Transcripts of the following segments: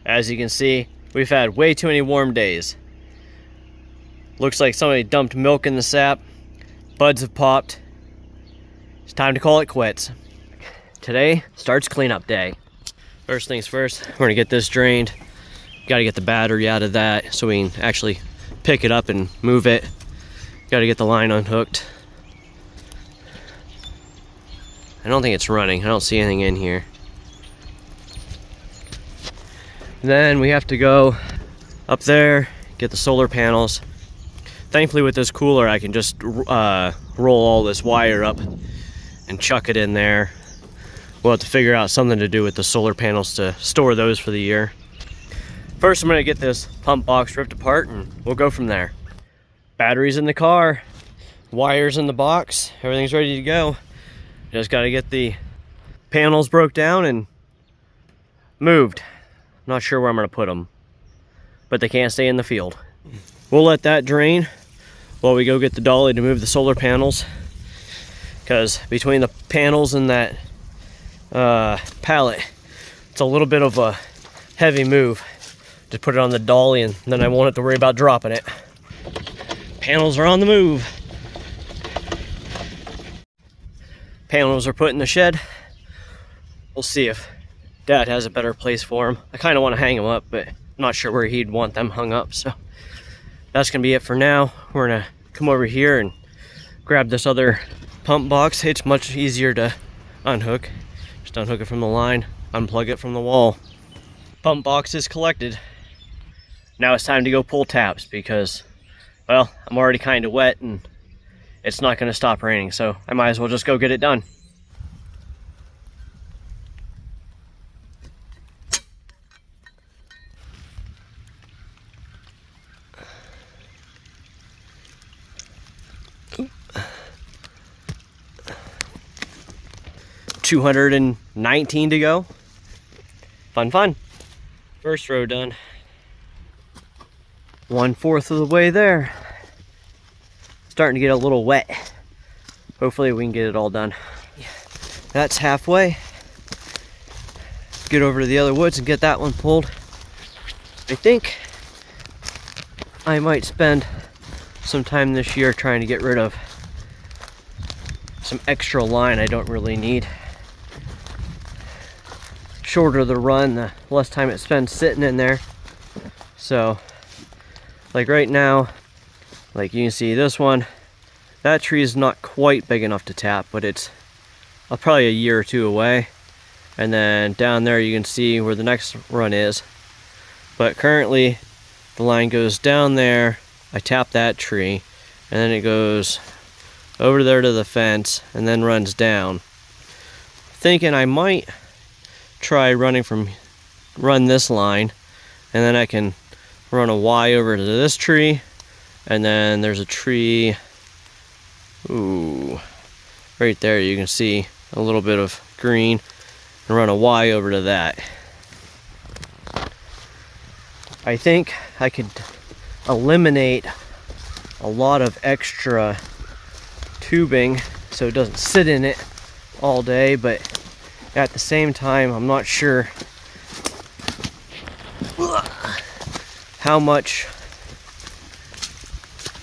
As you can see, we've had way too many warm days. Looks like somebody dumped milk in the sap. Buds have popped. It's time to call it quits. Today starts cleanup day. First things first, we're gonna get this drained. Gotta get the battery out of that so we can actually pick it up and move it. Gotta get the line unhooked. I don't think it's running. I don't see anything in here. Then we have to go up there, get the solar panels. Thankfully with this cooler I can just roll all this wire up and chuck it in there. We'll have to figure out something to do with the solar panels to store those for the year. First I'm gonna get this pump box ripped apart and we'll go from there. Batteries in the car, wires in the box, everything's ready to go. Just gotta get the panels broke down and moved. Not sure where I'm gonna put them, but they can't stay in the field. We'll let that drain while we go get the dolly to move the solar panels, because between the panels and that pallet, it's a little bit of a heavy move. Just put it on the dolly and then I won't have to worry about dropping it. Panels are on the move. Panels are put in the shed. We'll see if Dad has a better place for them. I kind of want to hang them up, but I'm not sure where he'd want them hung up. So that's gonna be it for now. We're gonna come over here and grab this other pump box. It's much easier to unhook. Just unhook it from the line, unplug it from the wall. Pump box is collected. Now it's time to go pull taps because, well, I'm already kind of wet and it's not gonna stop raining, so I might as well just go get it done. Oop. 219 to go. Fun, fun. First row done. 1/4 of the way there. Starting to get a little wet. Hopefully we can get it all done. That's halfway. Get over to the other woods and get that one pulled. I think I might spend some time this year trying to get rid of some extra line I don't really need. Shorter the run, the less time it spends sitting in there. So, like right now, like you can see this one, that tree is not quite big enough to tap, but it's probably a year or two away. And then down there you can see where the next run is. But currently the line goes down there, I tap that tree, and then it goes over there to the fence and then runs down. Thinking I might try run this line, and then I can run a Y over to this tree, and then there's a tree, ooh, right there you can see a little bit of green, and run a Y over to that. I think I could eliminate a lot of extra tubing so it doesn't sit in it all day, but at the same time I'm not sure how much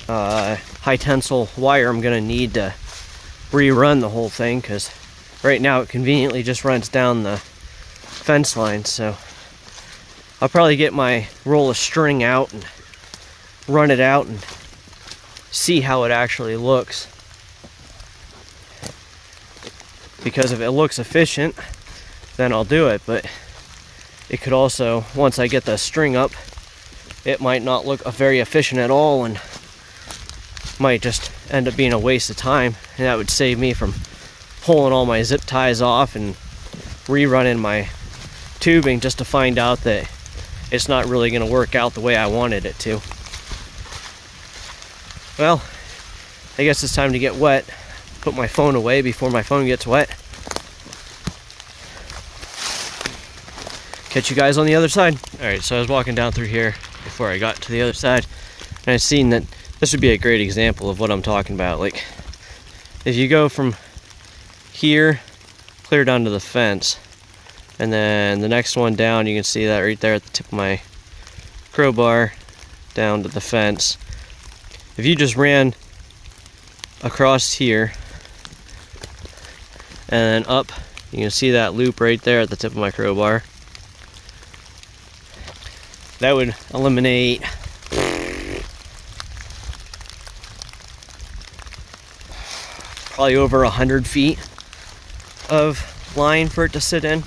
high tensile wire I'm gonna need to rerun the whole thing, because right now it conveniently just runs down the fence line. So I'll probably get my roll of string out and run it out and see how it actually looks, because if it looks efficient then I'll do it. But it could also, once I get the string up, it might not look very efficient at all and might just end up being a waste of time, and that would save me from pulling all my zip ties off and rerunning my tubing just to find out that it's not really going to work out the way I wanted it to. Well, I guess it's time to get wet. Put my phone away before my phone gets wet. Catch you guys on the other side. Alright, so I was walking down through here before I got to the other side, and I seen that this would be a great example of what I'm talking about. Like, if you go from here clear down to the fence, And then the next one down, you can see that right there at the tip of my crowbar down to the fence. If you just ran across here and then up, you can see that loop right there at the tip of my crowbar. That would eliminate probably over 100 feet of line for it to sit in.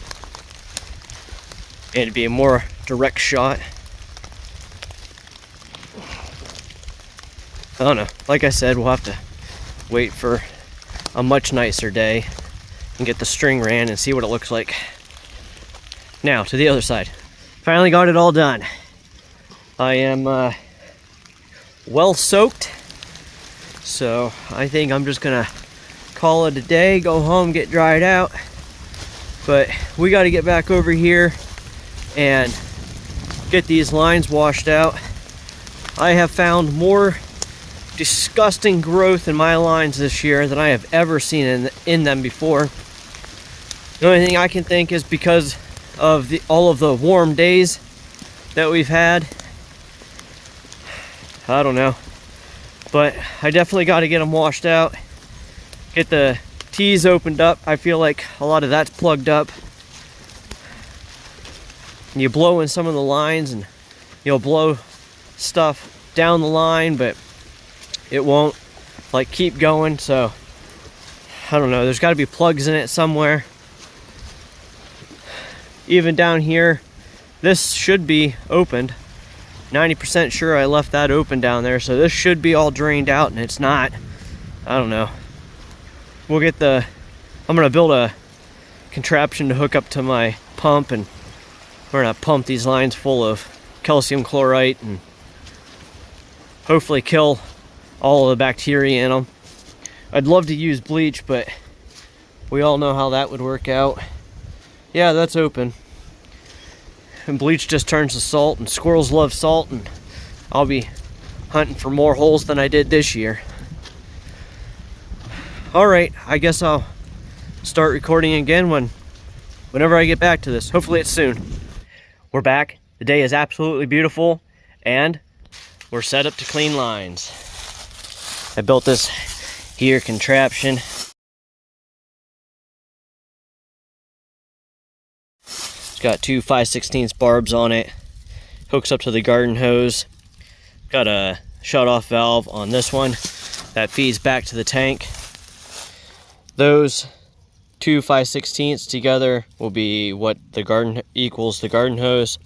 It'd be a more direct shot. I don't know. Like I said, we'll have to wait for a much nicer day and get the string ran and see what it looks like. Now, to the other side. Finally got it all done. I am well soaked, so I think I'm just gonna call it a day, go home, get dried out. But we got to get back over here and get these lines washed out. I have found more disgusting growth in my lines this year than I have ever seen in them before. The only thing I can think is because of all of the warm days that we've had. I don't know, but I definitely got to get them washed out, get the T's opened up. I feel like a lot of that's plugged up. You blow in some of the lines and you'll blow stuff down the line, but it won't like keep going. So I don't know, there's got to be plugs in it somewhere. Even down here, this should be opened. 90% sure I left that open down there, so this should be all drained out, and it's not. I don't know. We'll get I'm gonna build a contraption to hook up to my pump, and we're gonna pump these lines full of calcium chloride and hopefully kill all of the bacteria in them. I'd love to use bleach, but we all know how that would work out. Yeah, that's open. And bleach just turns to salt, and squirrels love salt, and I'll be hunting for more holes than I did this year. Alright, I guess I'll start recording again whenever I get back to this. Hopefully it's soon. We're back. The day is absolutely beautiful, and we're set up to clean lines. I built this here contraption. Got two 5/16 barbs on it, hooks up to the garden hose. Got a shut-off valve on this one that feeds back to the tank. Those two 5/16 together will be what the garden equals the garden hose.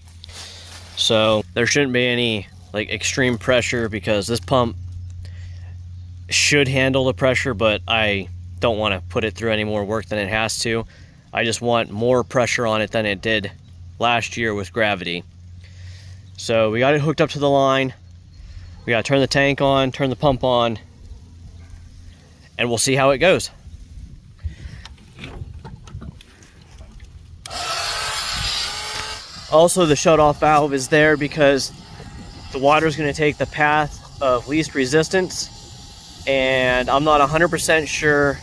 So there shouldn't be any like extreme pressure, because this pump should handle the pressure, but I don't want to put it through any more work than it has to. I just want more pressure on it than it did last year with gravity. So we got it hooked up to the line. We got to turn the tank on, turn the pump on, and we'll see how it goes. Also, the shut-off valve is there because the water is going to take the path of least resistance, and I'm not 100% sure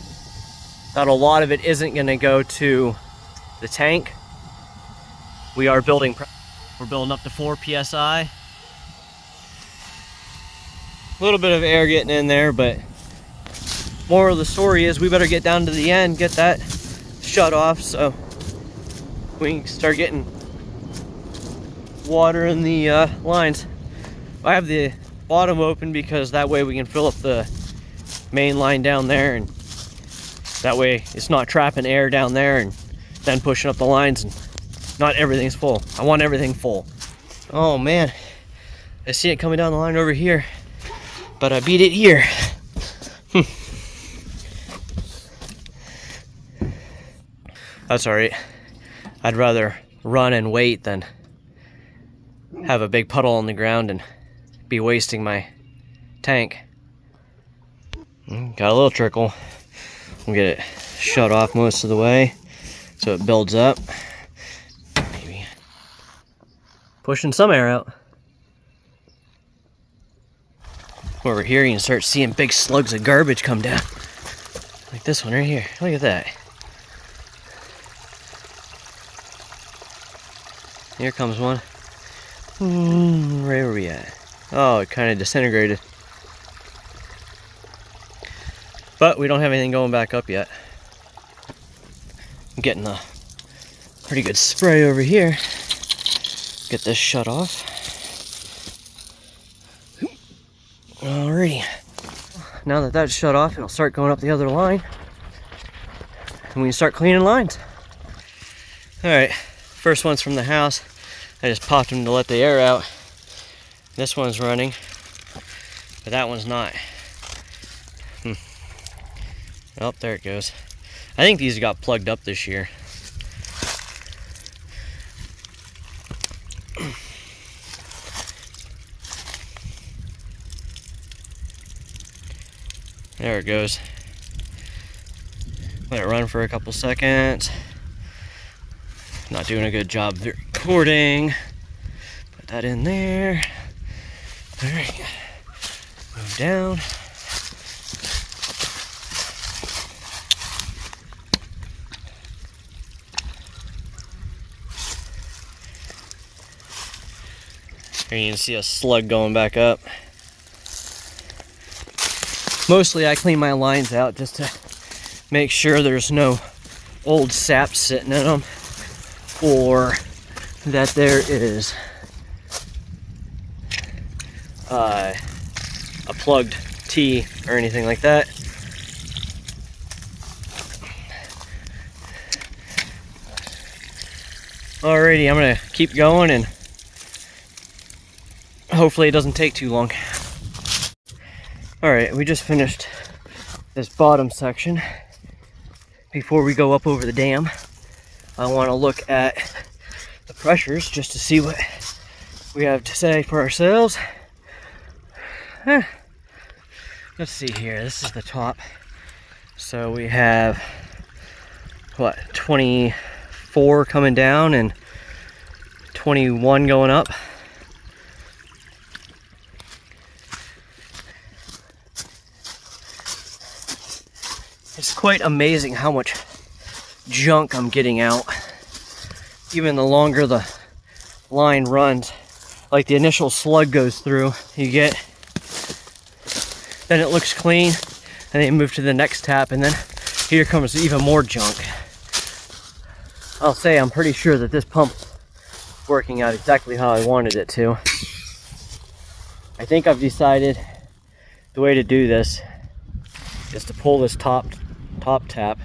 that a lot of it isn't going to go to the tank. We're building up to 4 psi. A little bit of air getting in there, but moral of the story is we better get down to the end, get that shut off, so we can start getting water in the lines. I have the bottom open because that way we can fill up the main line down there, and that way it's not trapping air down there and then pushing up the lines, and not everything's full. I want everything full. Oh man, I see it coming down the line over here, but I beat it here. That's alright. I'd rather run and wait than have a big puddle on the ground and be wasting my tank. Got a little trickle. We'll get it shut off most of the way so it builds up. Maybe pushing some air out. Over here you can start seeing big slugs of garbage come down. Like this one right here. Look at that. Here comes one. Right where we at? Oh, it kind of disintegrated. But we don't have anything going back up yet. I'm getting a pretty good spray over here. Get this shut off. Alrighty. Now that that's shut off, it'll start going up the other line. And we can start cleaning lines. Alright, first one's from the house. I just popped them to let the air out. This one's running, but that one's not. Oh, there it goes. I think these got plugged up this year. There it goes. Let it run for a couple seconds. Not doing a good job recording. Put that in there. All right. Move down. Here you can see a slug going back up. Mostly I clean my lines out just to make sure there's no old sap sitting in them, or that there is a plugged T or anything like that. Alrighty, I'm gonna keep going and hopefully it doesn't take too long. Alright, we just finished this bottom section. Before we go up over the dam, I want to look at the pressures just to see what we have to say for ourselves. Let's see here, this is the top. So we have, what, 24 coming down and 21 going up. It's quite amazing how much junk I'm getting out. Even the longer the line runs, like the initial slug goes through, you get, then it looks clean, and then you move to the next tap, and then here comes even more junk. I'll say I'm pretty sure that this pump is working out exactly how I wanted it to. I think I've decided the way to do this is to pull this top tap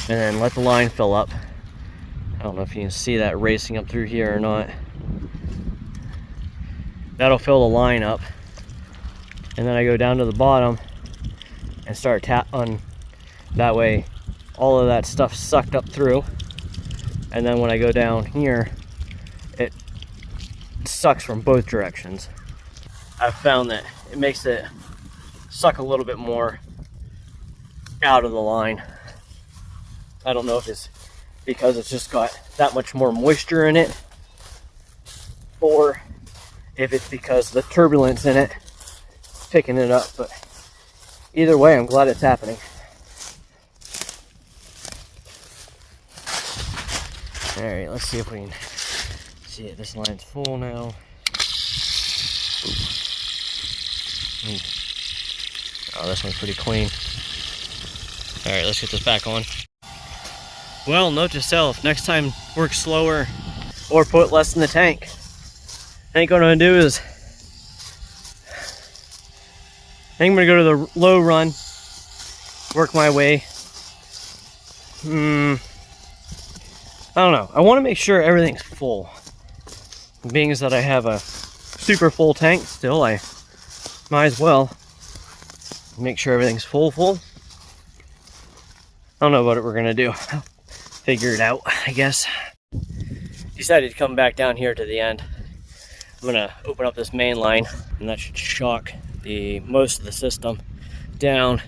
and then let the line fill up. I don't know if you can see that racing up through here or not. That'll fill the line up, and then I go down to the bottom and start on. That way all of that stuff sucked up through, and then when I go down here it sucks from both directions. I've found that it makes it suck a little bit more out of the line. I don't know if it's because it's just got that much more moisture in it, or if it's because the turbulence in it is picking it up, but either way, I'm glad it's happening. Alright, let's see if we can see it. This line's full now. Oh, this one's pretty clean. Alright, let's get this back on. Well, note to self, next time work slower or put less in the tank. I think what I'm going to do is, I think I'm going to go to the low run, work my way. I don't know. I want to make sure everything's full. Being as that I have a super full tank still, I might as well make sure everything's full. I don't know what we're gonna do. Figure it out, I guess. Decided to come back down here to the end. I'm gonna open up this main line, and that should shock most of the system down.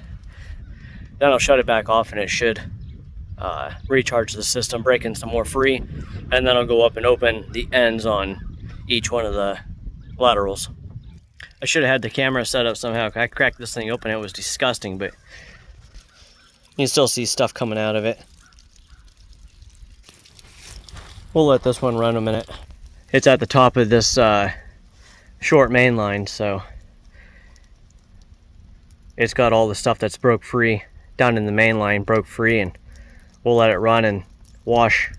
Then I'll shut it back off, and it should recharge the system, break in some more free, and then I'll go up and open the ends on each one of the laterals. I should have had the camera set up somehow. I cracked this thing open, it was disgusting, but you can still see stuff coming out of it. We'll let this one run a minute. It's at the top of this short main line, so it's got all the stuff that's broke free down in the main line, broke free, and we'll let it run and wash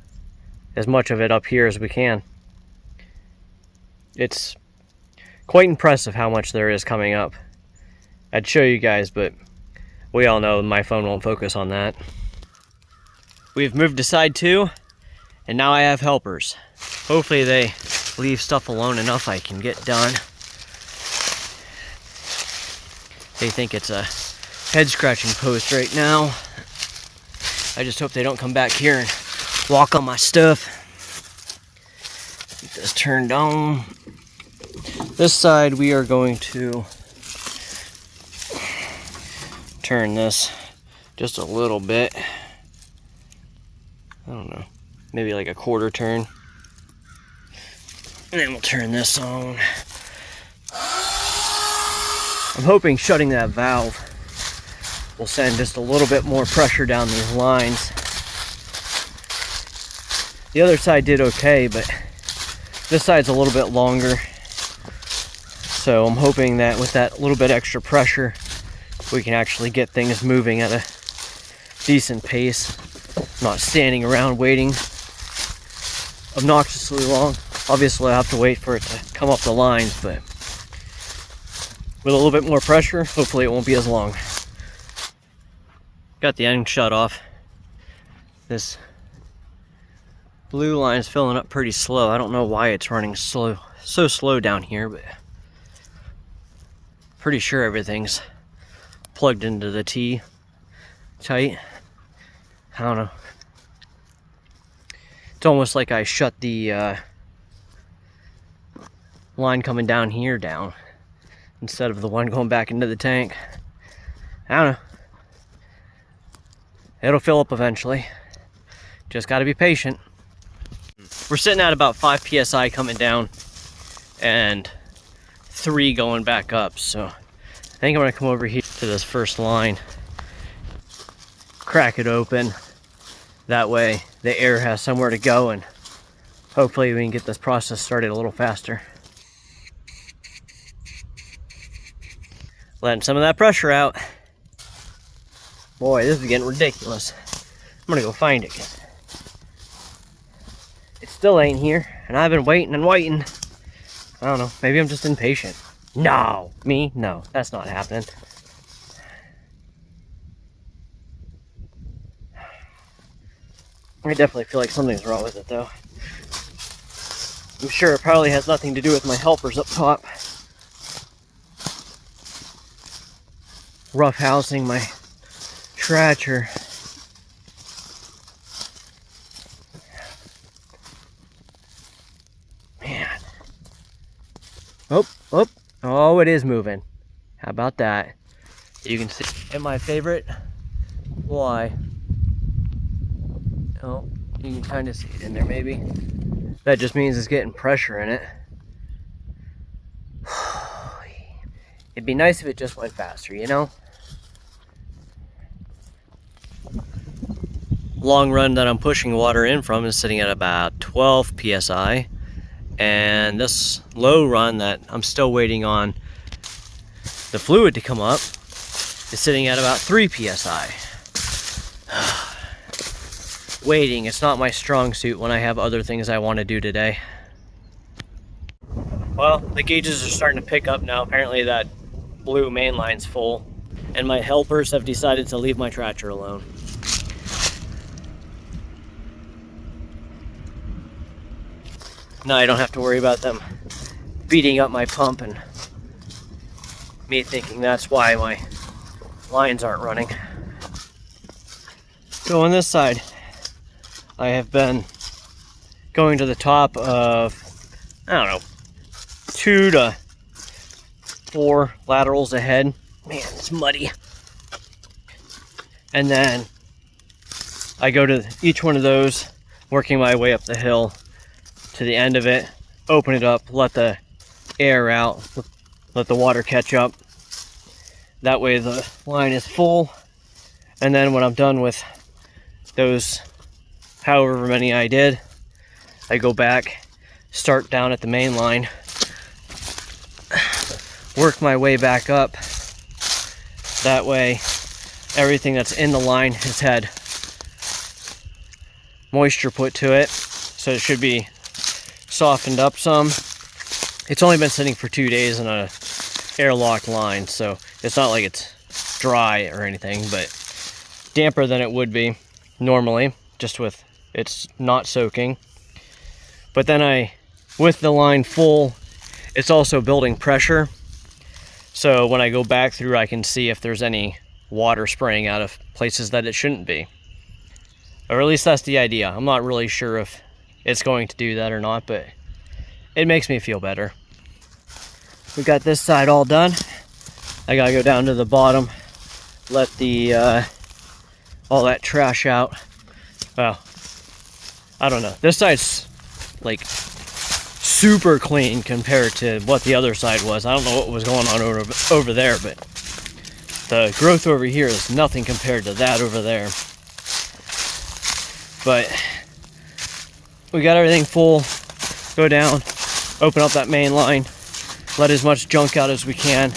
as much of it up here as we can. It's quite impressive how much there is coming up. I'd show you guys, but we all know my phone won't focus on that. We've moved to side 2, and now I have helpers. Hopefully they leave stuff alone enough I can get done. They think it's a head scratching post right now. I just hope they don't come back here and walk on my stuff. Get this turned on. This side we are going to turn this just a little bit. I don't know, maybe like a quarter turn. And then we'll turn this on. I'm hoping shutting that valve will send just a little bit more pressure down these lines. The other side did okay, but this side's a little bit longer. So I'm hoping that with that little bit extra pressure, we can actually get things moving at a decent pace. Not standing around waiting obnoxiously long. Obviously I have to wait for it to come up the lines, but with a little bit more pressure, hopefully it won't be as long. Got the end shut off. This blue line is filling up pretty slow. I don't know why it's running so slow down here, but pretty sure everything's plugged into the T tight. I don't know. It's almost like I shut the line coming down here down instead of the one going back into the tank. I don't know. It'll fill up eventually. Just got to be patient. We're sitting at about 5 psi coming down and 3 going back up. So I think I'm going to come over here to this first line, crack it open. That way the air has somewhere to go, and hopefully we can get this process started a little faster. Letting some of that pressure out. Boy, this is getting ridiculous. I'm gonna go find it. It still ain't here, and I've been waiting and waiting. I don't know, maybe I'm just impatient. No, me? No, that's not happening. I definitely feel like something's wrong with it though. I'm sure it probably has nothing to do with my helpers up top. Rough housing my tractor. Man. Oh, it is moving. How about that? You can see. And my favorite, why? Oh, you can kind of see it in there maybe. That just means it's getting pressure in it. It'd be nice if it just went faster, you know? Long run that I'm pushing water in from is sitting at about 12 psi, and this low run that I'm still waiting on the fluid to come up is sitting at about 3 psi. Waiting, it's not my strong suit when I have other things I want to do today. Well, the gauges are starting to pick up now. Apparently that blue main line's full, and my helpers have decided to leave my tractor alone. Now I don't have to worry about them beating up my pump and me thinking that's why my lines aren't running. So on this side, I have been going to the top of, I don't know, 2 to 4 laterals ahead. Man, it's muddy. And then I go to each one of those, working my way up the hill to the end of it, open it up, let the air out, let the water catch up. That way the line is full, and then when I'm done with those however many I did, I go back, start down at the main line, work my way back up. That way, everything that's in the line has had moisture put to it, so it should be softened up some. It's only been sitting for 2 days in a airlock line, so it's not like it's dry or anything, but damper than it would be normally, just with it's not soaking. But then with the line full, it's also building pressure. So when I go back through, I can see if there's any water spraying out of places that it shouldn't be. Or at least that's the idea. I'm not really sure if it's going to do that or not, but it makes me feel better. We got this side all done. I gotta go down to the bottom, let the all that trash out. Well, I don't know. This side's like super clean compared to what the other side was. I don't know what was going on over there, but the growth over here is nothing compared to that over there. But we got everything full. Go down, open up that main line, let as much junk out as we can,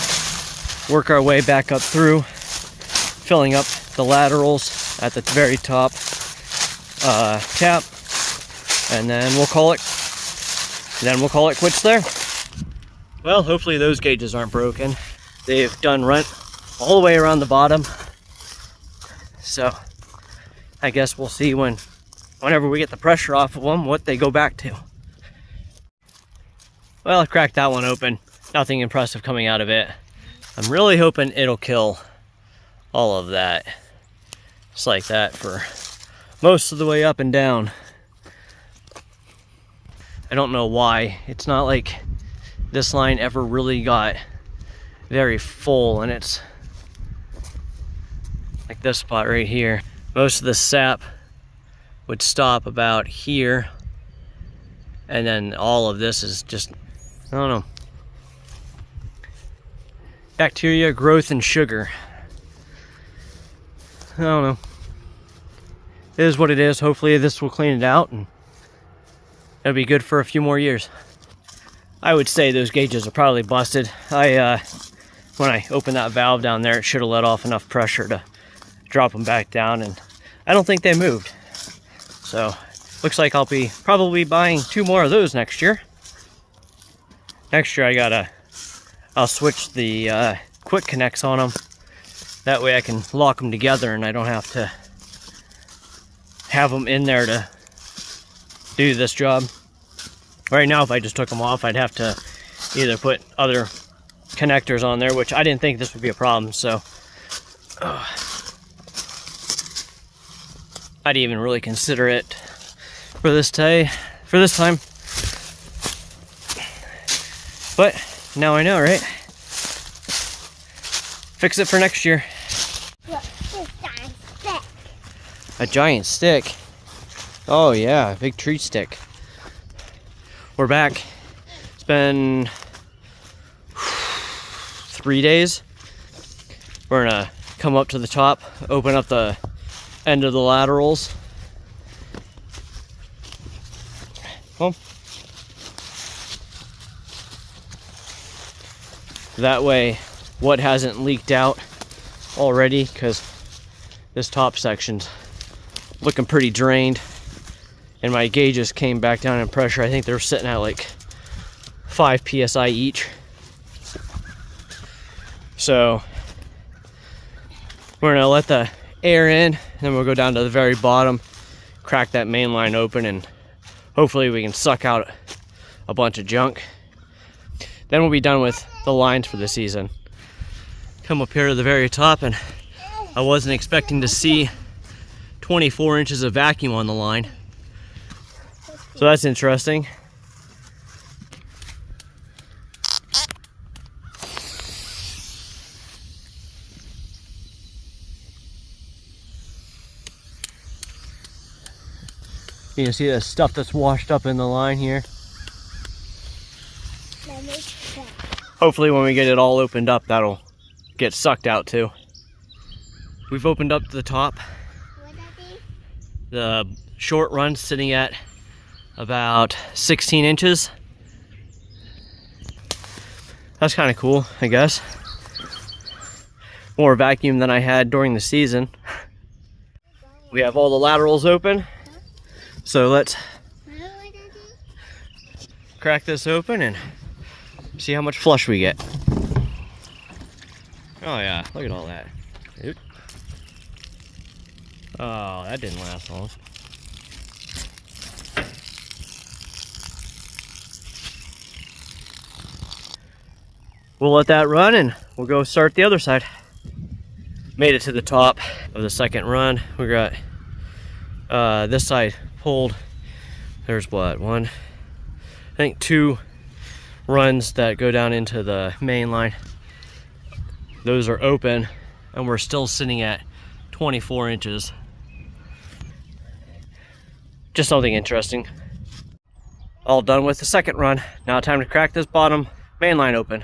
work our way back up through, filling up the laterals at the very top tap, and then we'll call it quits there. Well, hopefully those gauges aren't broken. They've done run all the way around the bottom, so I guess we'll see whenever we get the pressure off of them what they go back to. Well, I cracked that one open. Nothing impressive coming out of it. I'm really hoping it'll kill all of that. Just like that for most of the way up and down. I don't know why. It's not like this line ever really got very full, and it's like this spot right here. Most of the sap would stop about here, and then all of this is just, I don't know, bacteria, growth, and sugar. I don't know. It is what it is. Hopefully this will clean it out and it'll be good for a few more years. I would say those gauges are probably busted. When I opened that valve down there, it should have let off enough pressure to drop them back down, and I don't think they moved. So looks like I'll be probably buying 2 more of those next year. Next year I'll switch the quick connects on them. That way I can lock them together and I don't have to have them in there to do this job. Right now, if I just took them off, I'd have to either put other connectors on there, which I didn't think this would be a problem, so I didn't even really consider it for this time. But now I know, right? Fix it for next year. Look, this giant stick. A giant stick? Oh yeah, a big tree stick. We're back. It's been 3 days. We're gonna come up to the top, open up the end of the laterals. Well, that way what hasn't leaked out already, because this top section's looking pretty drained, and my gauges came back down in pressure. I think they're sitting at like 5 psi each. So we're gonna let the air in, and then we'll go down to the very bottom, crack that main line open, and hopefully we can suck out a bunch of junk. Then we'll be done with the lines for the season. Come up here to the very top, and I wasn't expecting to see 24 inches of vacuum on the line. So that's interesting. You can see the stuff that's washed up in the line here. Hopefully when we get it all opened up, that'll get sucked out too. We've opened up the top. The short run sitting at about 16 inches. That's kind of cool, I guess. More vacuum than I had during the season. We have all the laterals open. So let's crack this open and see how much flush we get. Oh yeah, look at all that. Oop. Oh, that didn't last long. We'll let that run and we'll go start the other side. Made it to the top of the second run. We got this side pulled. There's what, I think 2 runs that go down into the main line. Those are open and we're still sitting at 24 inches. Just something interesting. All done with the second run. Now time to crack this bottom main line open.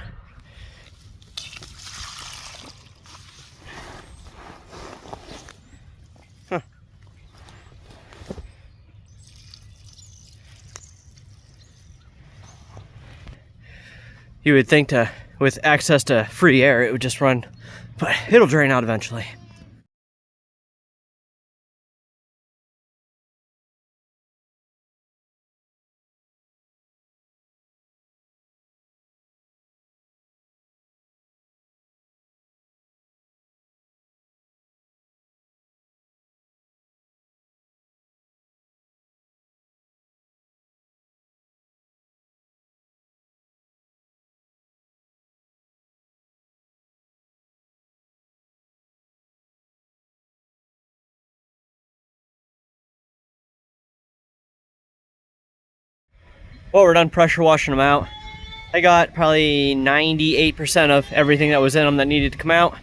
You would think with access to free air, it would just run, but it'll drain out eventually. Well, we're done pressure washing them out. I got probably 98% of everything that was in them that needed to come out.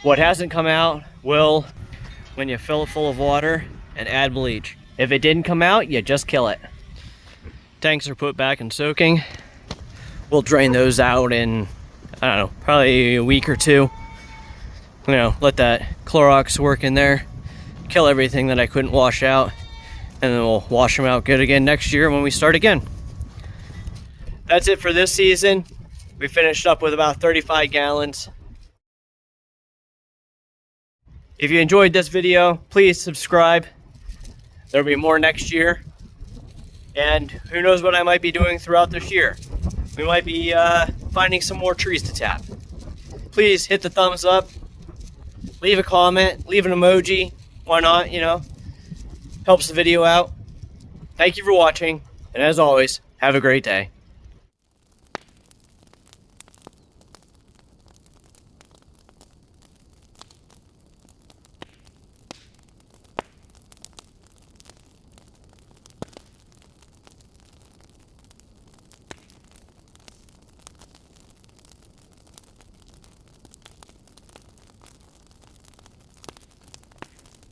What hasn't come out will when you fill it full of water and add bleach. If it didn't come out, you just kill it. Tanks are put back and soaking. We'll drain those out in, I don't know, probably a week or 2. You know, let that Clorox work in there, kill everything that I couldn't wash out. And then we'll wash them out good again next year when we start again. That's it for this season. We finished up with about 35 gallons. If you enjoyed this video, please subscribe. There'll be more next year. And who knows what I might be doing throughout this year. We might be finding some more trees to tap. Please hit the thumbs up. Leave a comment, leave an emoji. Why not, you know? Helps the video out. Thank you for watching, and as always, have a great day.